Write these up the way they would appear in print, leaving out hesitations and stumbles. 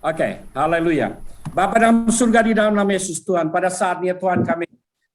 Oke, haleluya. Bapa dalam surga, di dalam nama Yesus Tuhan, pada saat ini ya Tuhan, kami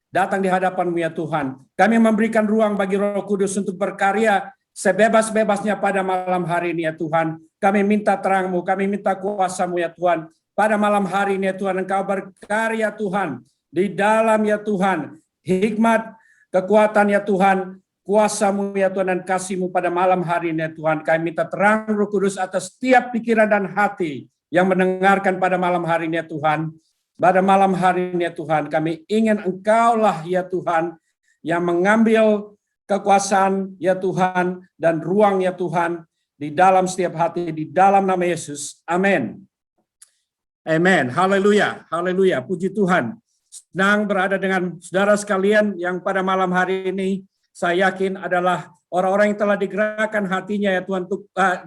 datang di hadapan-Mu ya Tuhan. Kami memberikan ruang bagi Roh Kudus untuk berkarya sebebas-bebasnya pada malam hari ini ya Tuhan. Kami minta terang-Mu, kami minta kuasa-Mu ya Tuhan. Pada malam hari ini ya Tuhan, Engkau berkarya Tuhan. Di dalam ya Tuhan, hikmat, kekuatan ya Tuhan, kuasa-Mu ya Tuhan, dan kasih-Mu pada malam hari ini ya Tuhan. Kami minta terang Roh Kudus atas setiap pikiran dan hati yang mendengarkan pada malam hari ini ya Tuhan. Pada malam hari ini ya Tuhan, kami ingin Engkaulah ya Tuhan yang mengambil kekuasaan ya Tuhan dan ruang ya Tuhan di dalam setiap hati, di dalam nama Yesus. Amin. Amin. Haleluya. Haleluya. Puji Tuhan. Senang berada dengan saudara sekalian yang pada malam hari ini saya yakin adalah orang-orang yang telah digerakkan hatinya ya Tuhan,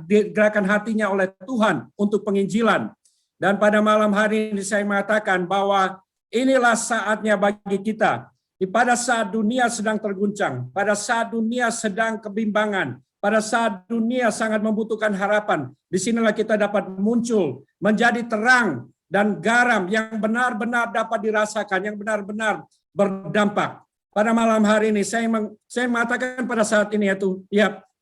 digerakkan hatinya oleh Tuhan untuk penginjilan. Dan pada malam hari ini saya mengatakan bahwa inilah saatnya bagi kita. Pada saat dunia sedang terguncang, pada saat dunia sedang kebimbangan, pada saat dunia sangat membutuhkan harapan, disinilah kita dapat muncul menjadi terang dan garam yang benar-benar dapat dirasakan, yang benar-benar berdampak. Pada malam hari ini saya mengatakan pada saat ini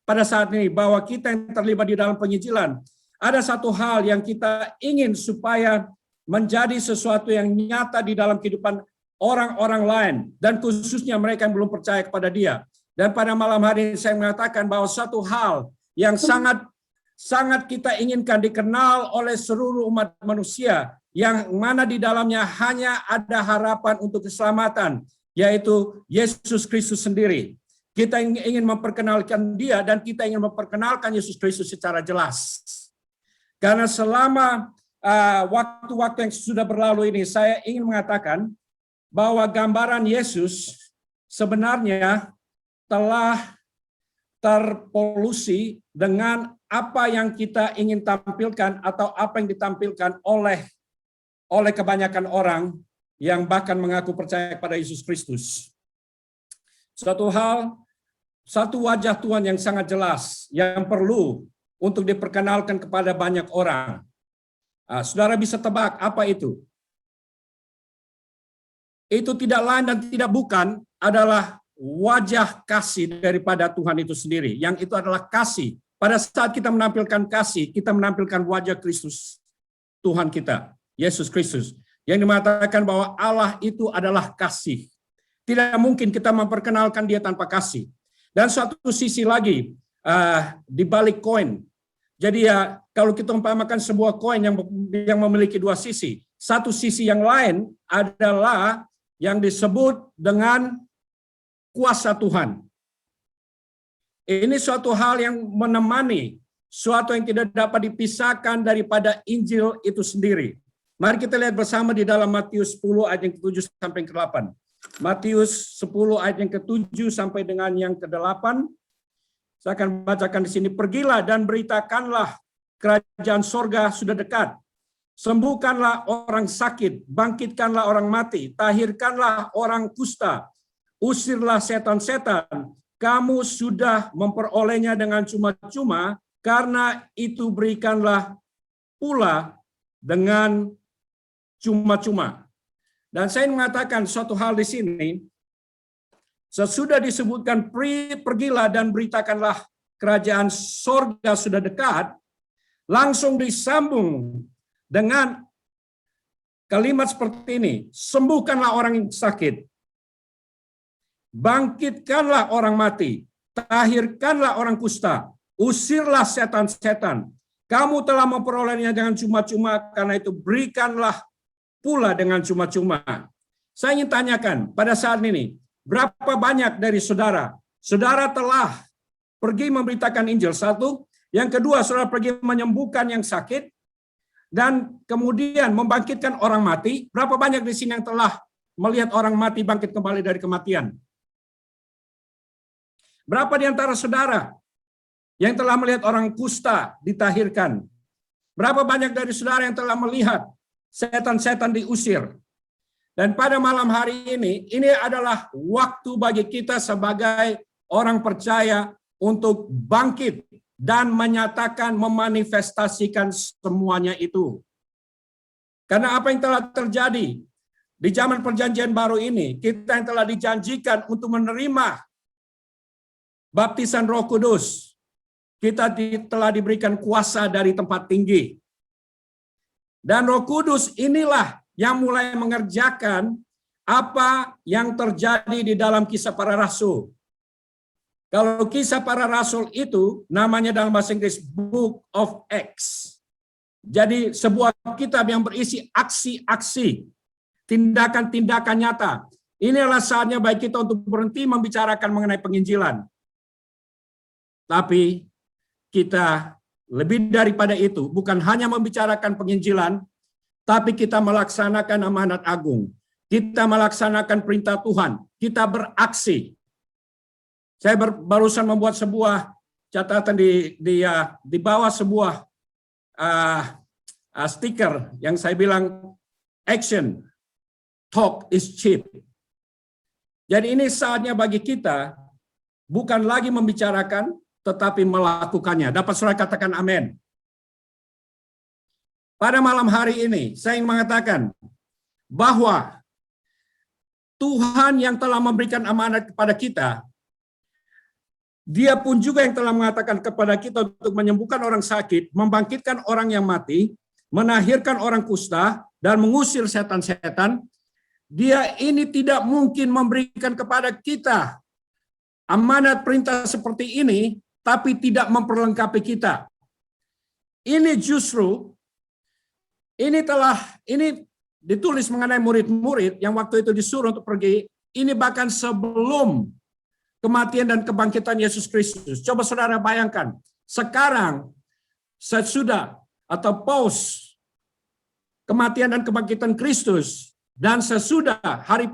pada saat ini bahwa kita yang terlibat di dalam penginjilan, ada satu hal yang kita ingin supaya menjadi sesuatu yang nyata di dalam kehidupan orang-orang lain, dan khususnya mereka yang belum percaya kepada Dia. Dan pada malam hari ini saya mengatakan bahwa satu hal yang sangat kita inginkan dikenal oleh seluruh umat manusia, yang mana di dalamnya hanya ada harapan untuk keselamatan, yaitu Yesus Kristus sendiri. Kita ingin memperkenalkan Dia, dan kita ingin memperkenalkan Yesus Kristus secara jelas. Karena selama waktu-waktu yang sudah berlalu ini, saya ingin mengatakan bahwa gambaran Yesus sebenarnya telah terpolusi dengan apa yang kita ingin tampilkan atau apa yang ditampilkan oleh kebanyakan orang yang bahkan mengaku percaya pada Yesus Kristus. Satu wajah Tuhan yang sangat jelas yang perlu untuk diperkenalkan kepada banyak orang. Saudara bisa tebak apa itu? Itu tidak lain dan tidak bukan adalah wajah kasih daripada Tuhan itu sendiri. Yang itu adalah kasih. Pada saat kita menampilkan kasih, kita menampilkan wajah Kristus, Tuhan kita, Yesus Kristus. Yang dimatakan bahwa Allah itu adalah kasih. Tidak mungkin kita memperkenalkan Dia tanpa kasih. Dan suatu sisi lagi, di balik koin. Jadi kalau kita umpamakan sebuah koin yang memiliki dua sisi. Satu sisi yang lain adalah yang disebut dengan kuasa Tuhan. Ini suatu hal yang menemani, suatu yang tidak dapat dipisahkan daripada Injil itu sendiri. Mari kita lihat bersama di dalam Matius 10 ayat yang ke-7 sampai ke-8. Matius 10 ayat yang ke-7 sampai dengan yang ke-8. Saya akan bacakan di sini. Pergilah dan beritakanlah kerajaan sorga sudah dekat. Sembuhkanlah orang sakit, bangkitkanlah orang mati, tahirkanlah orang kusta, usirlah setan-setan. Kamu sudah memperolehnya dengan cuma-cuma, karena itu berikanlah pula dengan cuma-cuma. Dan saya mengatakan suatu hal di sini, sesudah disebutkan pergilah dan beritakanlah kerajaan sorga sudah dekat, langsung disambung dengan kalimat seperti ini, sembuhkanlah orang yang sakit, bangkitkanlah orang mati, tahirkanlah orang kusta, usirlah setan-setan. Kamu telah memperolehnya dengan cuma-cuma, karena itu berikanlah pula dengan cuma-cuma. Saya ingin tanyakan pada saat ini, berapa banyak dari saudara telah pergi memberitakan Injil? Satu. Yang kedua, saudara pergi menyembuhkan yang sakit, dan kemudian membangkitkan orang mati. Berapa banyak di sini yang telah melihat orang mati bangkit kembali dari kematian? Berapa di antara saudara yang telah melihat orang kusta ditahirkan? Berapa banyak dari saudara yang telah melihat setan-setan diusir? Dan pada malam hari ini adalah waktu bagi kita sebagai orang percaya untuk bangkit dan menyatakan, memanifestasikan semuanya itu. Karena apa yang telah terjadi di zaman perjanjian baru ini, kita yang telah dijanjikan untuk menerima baptisan Roh Kudus, kita telah diberikan kuasa dari tempat tinggi. Dan Roh Kudus inilah yang mulai mengerjakan apa yang terjadi di dalam Kisah Para Rasul. Kalau Kisah Para Rasul itu namanya dalam bahasa Inggris Book of Acts. Jadi sebuah kitab yang berisi aksi-aksi, tindakan-tindakan nyata. Inilah saatnya bagi kita untuk berhenti membicarakan mengenai penginjilan. Tapi kita lebih daripada itu, bukan hanya membicarakan penginjilan, tapi kita melaksanakan amanat agung. Kita melaksanakan perintah Tuhan. Kita beraksi. Saya barusan membuat sebuah catatan di bawah sebuah stiker yang saya bilang action, talk is cheap. Jadi ini saatnya bagi kita bukan lagi membicarakan, tetapi melakukannya. Dapat saudara katakan amin. Pada malam hari ini saya ingin mengatakan bahwa Tuhan yang telah memberikan amanat kepada kita, Dia pun juga yang telah mengatakan kepada kita untuk menyembuhkan orang sakit, membangkitkan orang yang mati, menahirkan orang kusta, dan mengusir setan-setan. Dia ini tidak mungkin memberikan kepada kita amanat perintah seperti ini, tapi tidak memperlengkapi kita. Ini justru, ini ditulis mengenai murid-murid yang waktu itu disuruh untuk pergi, ini bahkan sebelum kematian dan kebangkitan Yesus Kristus. Coba saudara bayangkan, sekarang sesudah atau post kematian dan kebangkitan Kristus dan sesudah hari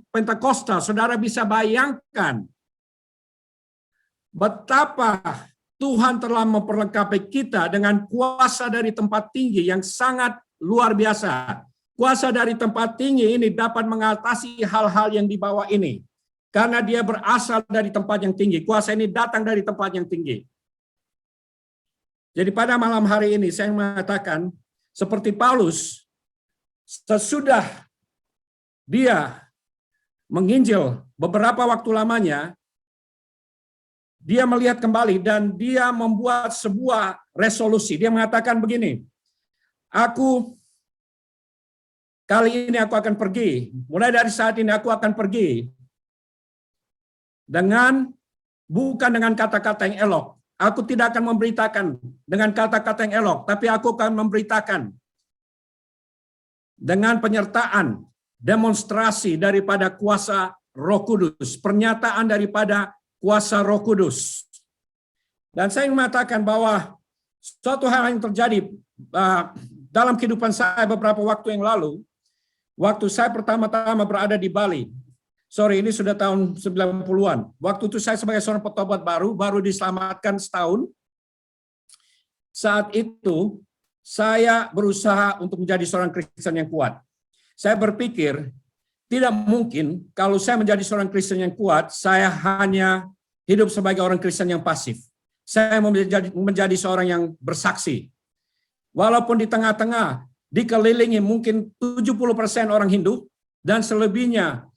Pentakosta, saudara bisa bayangkan betapa Tuhan telah memperlengkapi kita dengan kuasa dari tempat tinggi yang sangat luar biasa. Kuasa dari tempat tinggi ini dapat mengatasi hal-hal yang di bawah ini. Karena dia berasal dari tempat yang tinggi. Kuasa ini datang dari tempat yang tinggi. Jadi pada malam hari ini saya mengatakan, seperti Paulus, sesudah dia menginjil beberapa waktu lamanya, dia melihat kembali dan dia membuat sebuah resolusi. Dia mengatakan begini, kali ini aku akan pergi. Mulai dari saat ini aku akan pergi. Bukan dengan kata-kata yang elok. Aku tidak akan memberitakan dengan kata-kata yang elok, tapi aku akan memberitakan dengan penyertaan, demonstrasi daripada kuasa Roh Kudus, pernyataan daripada kuasa Roh Kudus. Dan saya mengatakan bahwa suatu hal yang terjadi dalam kehidupan saya beberapa waktu yang lalu, waktu saya pertama-tama berada di Bali. Ini sudah tahun 90-an. Waktu itu saya sebagai seorang petobat baru diselamatkan setahun. Saat itu, saya berusaha untuk menjadi seorang Kristen yang kuat. Saya berpikir, tidak mungkin kalau saya menjadi seorang Kristen yang kuat, saya hanya hidup sebagai orang Kristen yang pasif. Saya mau menjadi seorang yang bersaksi. Walaupun di tengah-tengah, dikelilingi mungkin 70% orang Hindu, dan selebihnya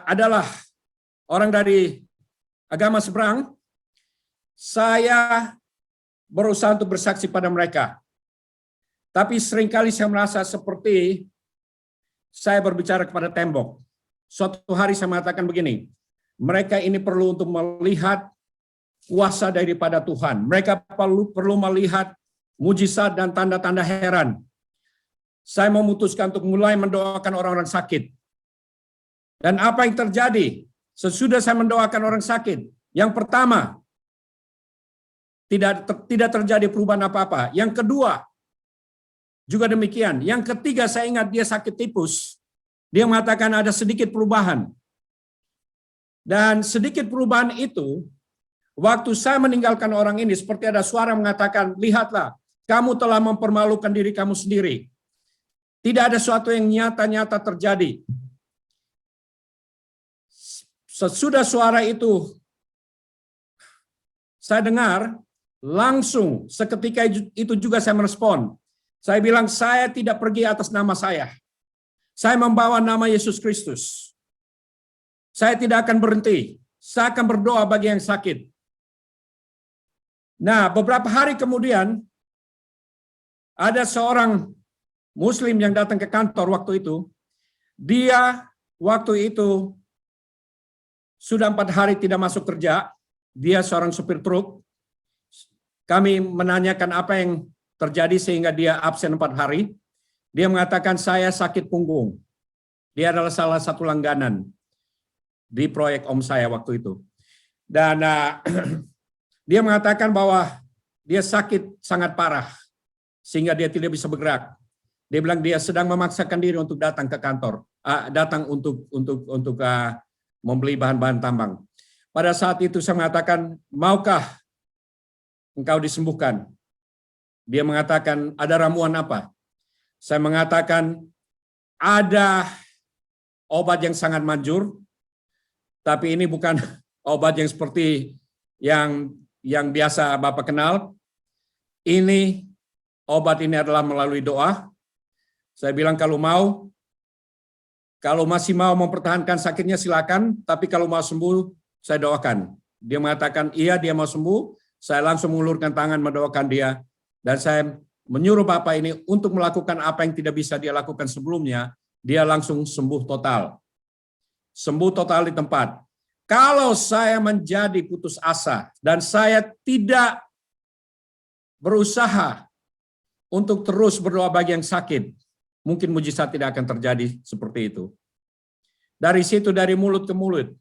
adalah orang dari agama seberang, saya berusaha untuk bersaksi pada mereka. Tapi seringkali saya merasa seperti saya berbicara kepada tembok. Suatu hari saya mengatakan begini, mereka ini perlu untuk melihat kuasa daripada Tuhan. Mereka perlu melihat mujizat dan tanda-tanda heran. Saya memutuskan untuk mulai mendoakan orang-orang sakit. Dan apa yang terjadi sesudah saya mendoakan orang sakit? Yang pertama, tidak terjadi perubahan apa-apa. Yang kedua, juga demikian. Yang ketiga, saya ingat dia sakit tipus. Dia mengatakan ada sedikit perubahan. Dan sedikit perubahan itu, waktu saya meninggalkan orang ini, seperti ada suara mengatakan, lihatlah, kamu telah mempermalukan diri kamu sendiri. Tidak ada sesuatu yang nyata-nyata terjadi. Sesudah suara itu saya dengar, langsung seketika itu juga saya merespon. Saya bilang, saya tidak pergi atas nama saya. Saya membawa nama Yesus Kristus. Saya tidak akan berhenti. Saya akan berdoa bagi yang sakit. Nah, beberapa hari kemudian, ada seorang Muslim yang datang ke kantor waktu itu. Dia waktu itu sudah 4 hari tidak masuk kerja. Dia seorang supir truk. Kami menanyakan apa yang terjadi sehingga dia absen 4 hari. Dia mengatakan, saya sakit punggung. Dia adalah salah satu langganan di proyek om saya waktu itu. Dan dia mengatakan bahwa dia sakit sangat parah sehingga dia tidak bisa bergerak. Dia bilang dia sedang memaksakan diri untuk datang ke kantor, datang untuk membeli bahan-bahan tambang. Pada saat itu saya mengatakan, maukah engkau disembuhkan? Dia mengatakan, ada ramuan apa? Saya mengatakan, ada obat yang sangat manjur, tapi ini bukan obat yang seperti yang biasa Bapak kenal. Ini obat ini adalah melalui doa. Saya bilang kalau masih mau mempertahankan sakitnya silakan, tapi kalau mau sembuh saya doakan. Dia mengatakan iya dia mau sembuh, saya langsung mengulurkan tangan mendoakan dia, dan saya menyuruh Bapak ini untuk melakukan apa yang tidak bisa dia lakukan sebelumnya. Dia langsung sembuh total. Sembuh total di tempat. Kalau saya menjadi putus asa dan saya tidak berusaha untuk terus berdoa bagi yang sakit, mungkin mujizat tidak akan terjadi seperti itu. Dari situ, dari mulut ke mulut,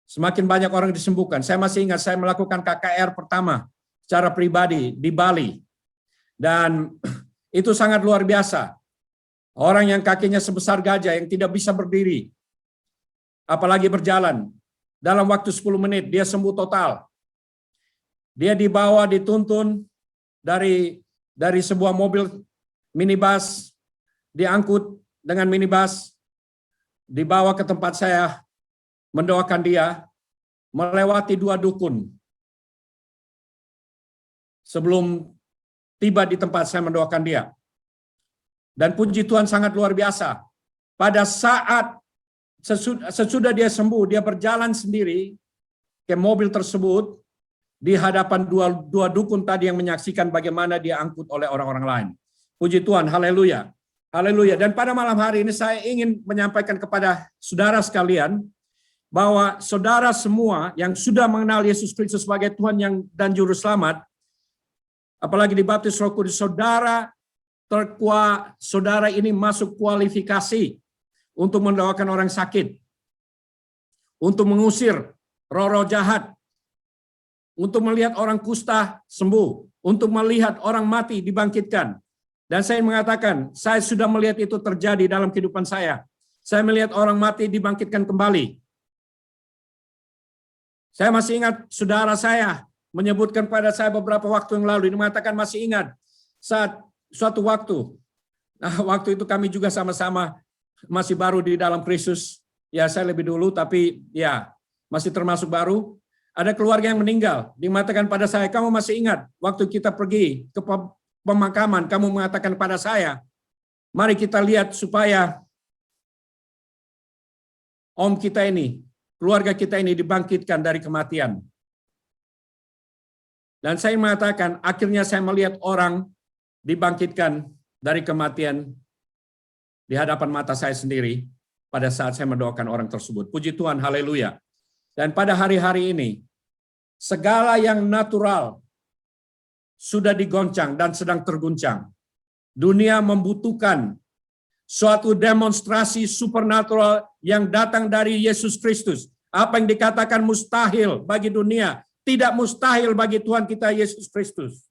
semakin banyak orang disembuhkan. Saya masih ingat saya melakukan KKR pertama secara pribadi di Bali. Dan itu sangat luar biasa. Orang yang kakinya sebesar gajah, yang tidak bisa berdiri, apalagi berjalan, dalam waktu 10 menit dia sembuh total. Dia dibawa, dituntun dari sebuah mobil minibus, diangkut dengan minibus, dibawa ke tempat saya mendoakan dia, melewati 2 dukun. Sebelum tiba di tempat saya mendoakan dia. Dan puji Tuhan sangat luar biasa. Pada saat sesudah dia sembuh, dia berjalan sendiri ke mobil tersebut di hadapan dua dukun tadi yang menyaksikan bagaimana dia angkut oleh orang-orang lain. Puji Tuhan, haleluya. Haleluya. Dan pada malam hari ini saya ingin menyampaikan kepada saudara sekalian bahwa saudara semua yang sudah mengenal Yesus Kristus sebagai Tuhan dan Juru Selamat, apalagi dibaptis Roh Kudus, saudara ini masuk kualifikasi untuk mendoakan orang sakit, untuk mengusir roh-roh jahat, untuk melihat orang kusta sembuh, untuk melihat orang mati dibangkitkan. Dan saya mengatakan, saya sudah melihat itu terjadi dalam kehidupan saya. Saya melihat orang mati dibangkitkan kembali. Saya masih ingat saudara saya menyebutkan pada saya beberapa waktu yang lalu, ini mengatakan masih ingat saat suatu waktu, waktu itu kami juga sama-sama masih baru di dalam Kristus, ya saya lebih dulu tapi ya masih termasuk baru, ada keluarga yang meninggal, dikatakan pada saya, kamu masih ingat waktu kita pergi ke pemakaman, kamu mengatakan pada saya, mari kita lihat supaya om kita ini, keluarga kita ini dibangkitkan dari kematian. Dan saya mengatakan, akhirnya saya melihat orang dibangkitkan dari kematian di hadapan mata saya sendiri pada saat saya mendoakan orang tersebut. Puji Tuhan, haleluya. Dan pada hari-hari ini, segala yang natural sudah digoncang dan sedang terguncang. Dunia membutuhkan suatu demonstrasi supernatural yang datang dari Yesus Kristus. Apa yang dikatakan mustahil bagi dunia, tidak mustahil bagi Tuhan kita Yesus Kristus.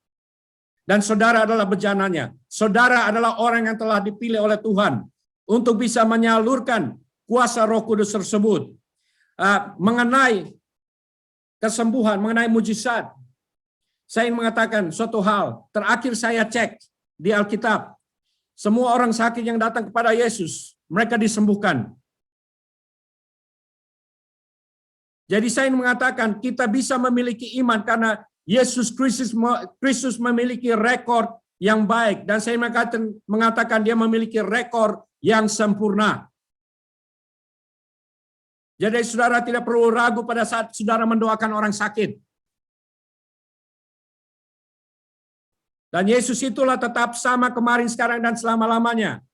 Dan saudara adalah bejananya. Saudara adalah orang yang telah dipilih oleh Tuhan untuk bisa menyalurkan kuasa Roh Kudus tersebut. Mengenai kesembuhan, mengenai mujizat. Saya ingin mengatakan suatu hal. Terakhir saya cek di Alkitab. Semua orang sakit yang datang kepada Yesus, mereka disembuhkan. Jadi saya ingin mengatakan kita bisa memiliki iman karena Yesus Kristus memiliki rekor yang baik. Dan saya mengatakan dia memiliki rekor yang sempurna. Jadi saudara tidak perlu ragu pada saat saudara mendoakan orang sakit. Dan Yesus itulah tetap sama kemarin, sekarang, dan selama-lamanya.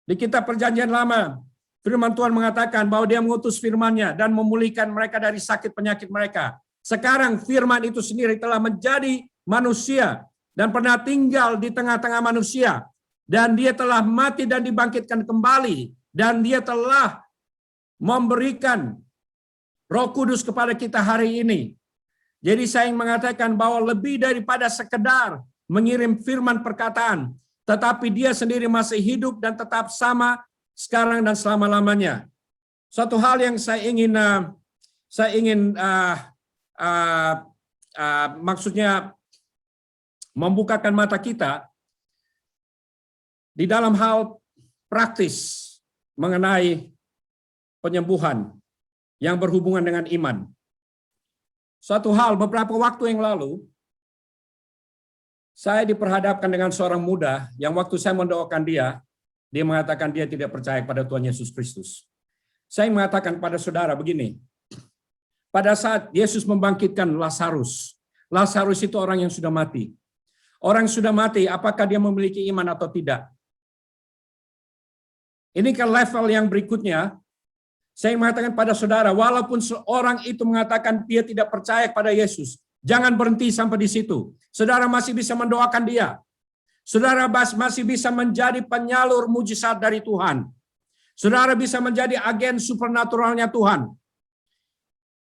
Di kitab Perjanjian Lama, firman Tuhan mengatakan bahwa dia mengutus firman-Nya dan memulihkan mereka dari sakit penyakit mereka. Sekarang firman itu sendiri telah menjadi manusia dan pernah tinggal di tengah-tengah manusia. Dan dia telah mati dan dibangkitkan kembali. Dan dia telah memberikan Roh Kudus kepada kita hari ini. Jadi saya ingin mengatakan bahwa lebih daripada sekedar mengirim firman perkataan, tetapi dia sendiri masih hidup dan tetap sama sekarang dan selama-lamanya. Suatu hal yang saya ingin maksudnya membukakan mata kita di dalam hal praktis mengenai penyembuhan yang berhubungan dengan iman. Suatu hal beberapa waktu yang lalu, saya diperhadapkan dengan seorang muda yang waktu saya mendoakan dia mengatakan dia tidak percaya pada Tuhan Yesus Kristus. Saya mengatakan pada saudara begini, pada saat Yesus membangkitkan Lazarus, Lazarus itu orang yang sudah mati. Orang yang sudah mati, apakah dia memiliki iman atau tidak? Ini kan level yang berikutnya. Saya mengatakan pada saudara, walaupun seorang itu mengatakan dia tidak percaya pada Yesus, jangan berhenti sampai di situ. Saudara masih bisa mendoakan dia. Saudara masih bisa menjadi penyalur mujizat dari Tuhan. Saudara bisa menjadi agen supernaturalnya Tuhan.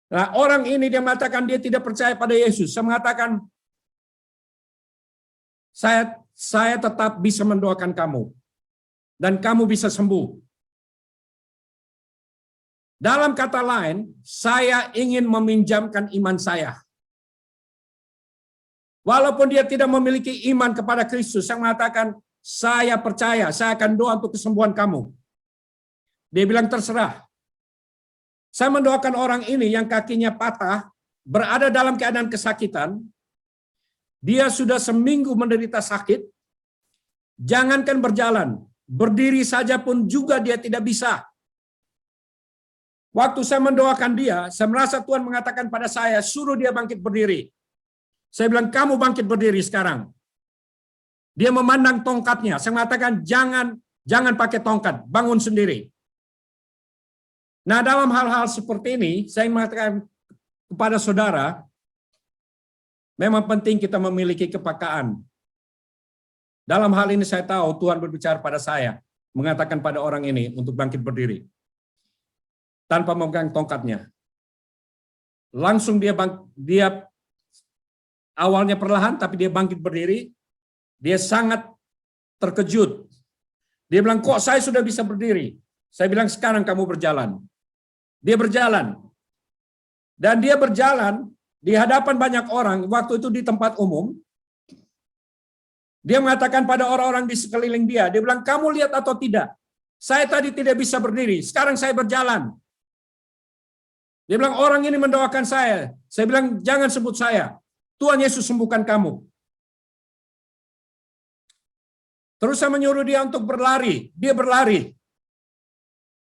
Nah, orang ini dia mengatakan dia tidak percaya pada Yesus. Saya mengatakan, saya tetap bisa mendoakan kamu. Dan kamu bisa sembuh. Dalam kata lain, saya ingin meminjamkan iman saya. Walaupun dia tidak memiliki iman kepada Kristus, saya mengatakan, saya percaya, saya akan doa untuk kesembuhan kamu. Dia bilang terserah. Saya mendoakan orang ini yang kakinya patah, berada dalam keadaan kesakitan, dia sudah seminggu menderita sakit, jangankan berjalan, berdiri saja pun juga dia tidak bisa. Waktu saya mendoakan dia, saya merasa Tuhan mengatakan pada saya, suruh dia bangkit berdiri. Saya bilang, kamu bangkit berdiri sekarang. Dia memandang tongkatnya. Saya mengatakan, jangan pakai tongkat, bangun sendiri. Nah, dalam hal-hal seperti ini, saya mengatakan kepada saudara, memang penting kita memiliki kepekaan. Dalam hal ini saya tahu Tuhan berbicara pada saya, mengatakan pada orang ini untuk bangkit berdiri. Tanpa memegang tongkatnya. Langsung dia awalnya perlahan, tapi dia bangkit berdiri. Dia sangat terkejut. Dia bilang, kok saya sudah bisa berdiri? Saya bilang, sekarang kamu berjalan. Dia berjalan. Dan dia berjalan di hadapan banyak orang, waktu itu di tempat umum. Dia mengatakan pada orang-orang di sekeliling dia, dia bilang, kamu lihat atau tidak? Saya tadi tidak bisa berdiri, sekarang saya berjalan. Dia bilang, orang ini mendoakan saya. Saya bilang, jangan sebut saya. Tuhan Yesus sembuhkan kamu. Terus saya menyuruh dia untuk berlari. Dia berlari.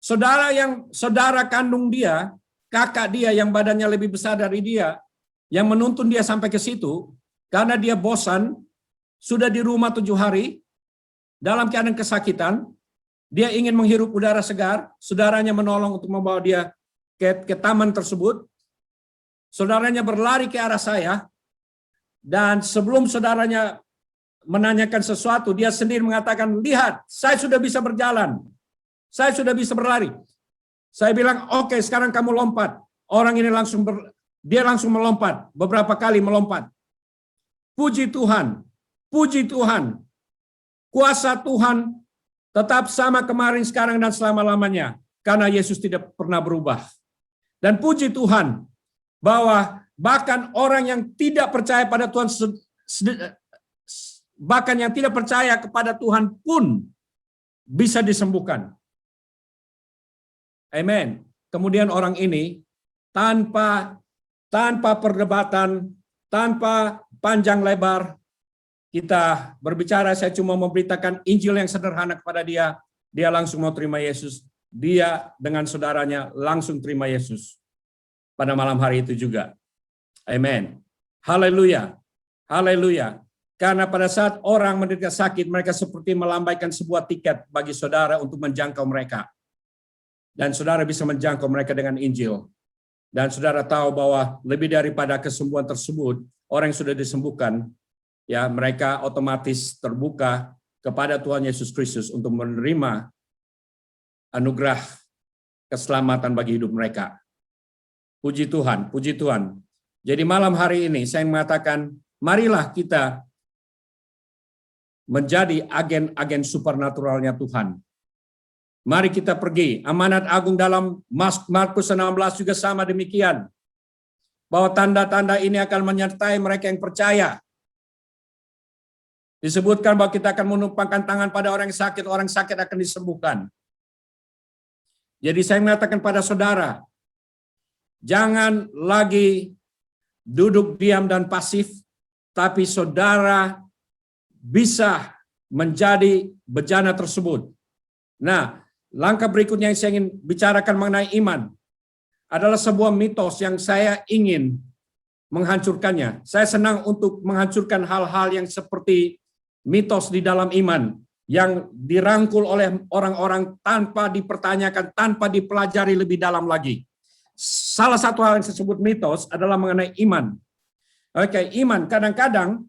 Saudara kandung dia, kakak dia yang badannya lebih besar dari dia, yang menuntun dia sampai ke situ, karena dia bosan, sudah di rumah 7 hari, dalam keadaan kesakitan, dia ingin menghirup udara segar, saudaranya menolong untuk membawa dia ke taman tersebut. Saudaranya berlari ke arah saya, dan sebelum saudaranya menanyakan sesuatu, dia sendiri mengatakan, lihat, saya sudah bisa berjalan, saya sudah bisa berlari. Saya bilang, oke, sekarang kamu lompat. Orang ini dia langsung melompat, beberapa kali melompat. Puji Tuhan, puji Tuhan, kuasa Tuhan tetap sama kemarin, sekarang, dan selama-lamanya, karena Yesus tidak pernah berubah. Dan puji Tuhan, bahwa bahkan orang yang tidak percaya pada Tuhan, bahkan yang tidak percaya kepada Tuhan pun bisa disembuhkan. Amen. Kemudian orang ini tanpa perdebatan, tanpa panjang lebar, kita berbicara, saya cuma memberitakan Injil yang sederhana kepada dia, dia langsung mau terima Yesus. Dia dengan saudaranya langsung terima Yesus pada malam hari itu juga. Amen. Haleluya. Haleluya. Karena pada saat orang menderita sakit, mereka seperti melambaikan sebuah tiket bagi saudara untuk menjangkau mereka. Dan saudara bisa menjangkau mereka dengan Injil. Dan saudara tahu bahwa lebih daripada kesembuhan tersebut, orang yang sudah disembuhkan, ya mereka otomatis terbuka kepada Tuhan Yesus Kristus untuk menerima anugerah keselamatan bagi hidup mereka. Puji Tuhan, puji Tuhan. Jadi malam hari ini saya mengatakan, marilah kita menjadi agen-agen supernaturalnya Tuhan. Mari kita pergi. Amanat agung dalam Markus 16 juga sama demikian. Bahwa tanda-tanda ini akan menyertai mereka yang percaya. Disebutkan bahwa kita akan menumpangkan tangan pada orang sakit akan disembuhkan. Jadi saya mengatakan pada saudara, jangan lagi duduk diam dan pasif, tapi saudara bisa menjadi bejana tersebut. Nah, langkah berikutnya yang saya ingin bicarakan mengenai iman adalah sebuah mitos yang saya ingin menghancurkannya. Saya senang untuk menghancurkan hal-hal yang seperti mitos di dalam iman yang dirangkul oleh orang-orang tanpa dipertanyakan, tanpa dipelajari lebih dalam lagi. Salah satu hal yang disebut mitos adalah mengenai iman. Oke, iman. Kadang-kadang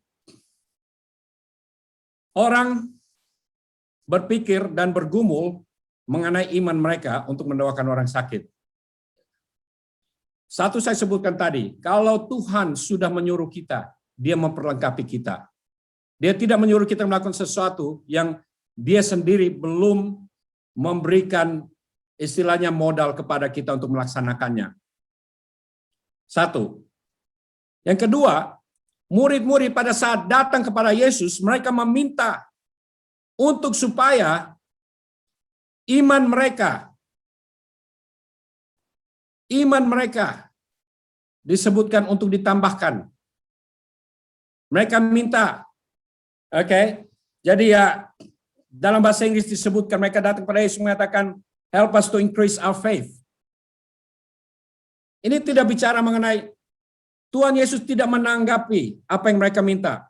orang berpikir dan bergumul mengenai iman mereka untuk mendoakan orang sakit. Satu saya sebutkan tadi, kalau Tuhan sudah menyuruh kita, dia memperlengkapi kita. Dia tidak menyuruh kita melakukan sesuatu yang dia sendiri belum memberikan istilahnya modal kepada kita untuk melaksanakannya. Satu. Yang kedua, murid-murid pada saat datang kepada Yesus, mereka meminta untuk supaya iman mereka disebutkan untuk ditambahkan. Mereka minta, oke, jadi ya dalam bahasa Inggris disebutkan, mereka datang kepada Yesus mengatakan, help us to increase our faith. Ini tidak bicara mengenai Tuhan Yesus tidak menanggapi apa yang mereka minta.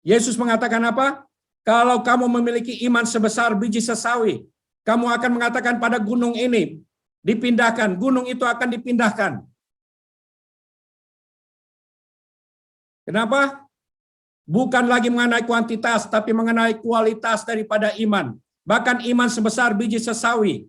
Yesus mengatakan apa? Kalau kamu memiliki iman sebesar biji sesawi, kamu akan mengatakan pada gunung ini, dipindahkan, gunung itu akan dipindahkan. Kenapa? Bukan lagi mengenai kuantitas, tapi mengenai kualitas daripada iman. Bahkan iman sebesar biji sesawi.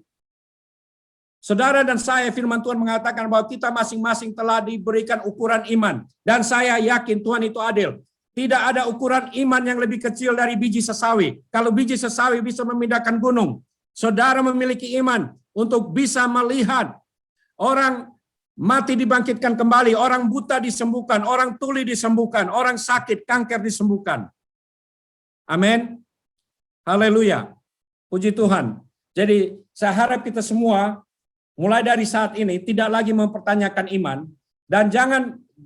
Saudara dan saya, firman Tuhan mengatakan bahwa kita masing-masing telah diberikan ukuran iman. Dan saya yakin Tuhan itu adil. Tidak ada ukuran iman yang lebih kecil dari biji sesawi. Kalau biji sesawi bisa memindahkan gunung, saudara memiliki iman untuk bisa melihat orang mati dibangkitkan kembali, orang buta disembuhkan, orang tuli disembuhkan, orang sakit, kanker disembuhkan. Amin. Haleluya. Puji Tuhan. Jadi saya harap kita semua mulai dari saat ini tidak lagi mempertanyakan iman, dan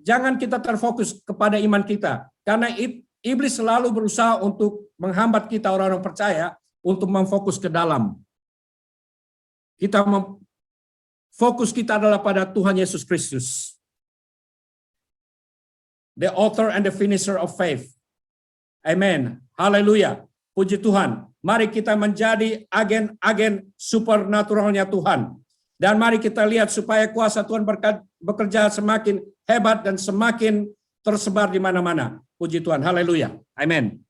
jangan kita terfokus kepada iman kita, karena iblis selalu berusaha untuk menghambat kita orang-orang percaya untuk memfokus ke dalam. Fokus kita adalah pada Tuhan Yesus Kristus, the author and the finisher of faith. Amen. Haleluya. Puji Tuhan. Mari kita menjadi agen-agen supernaturalnya Tuhan. Dan mari kita lihat supaya kuasa Tuhan bekerja semakin hebat dan semakin tersebar di mana-mana. Puji Tuhan. Haleluya. Amen.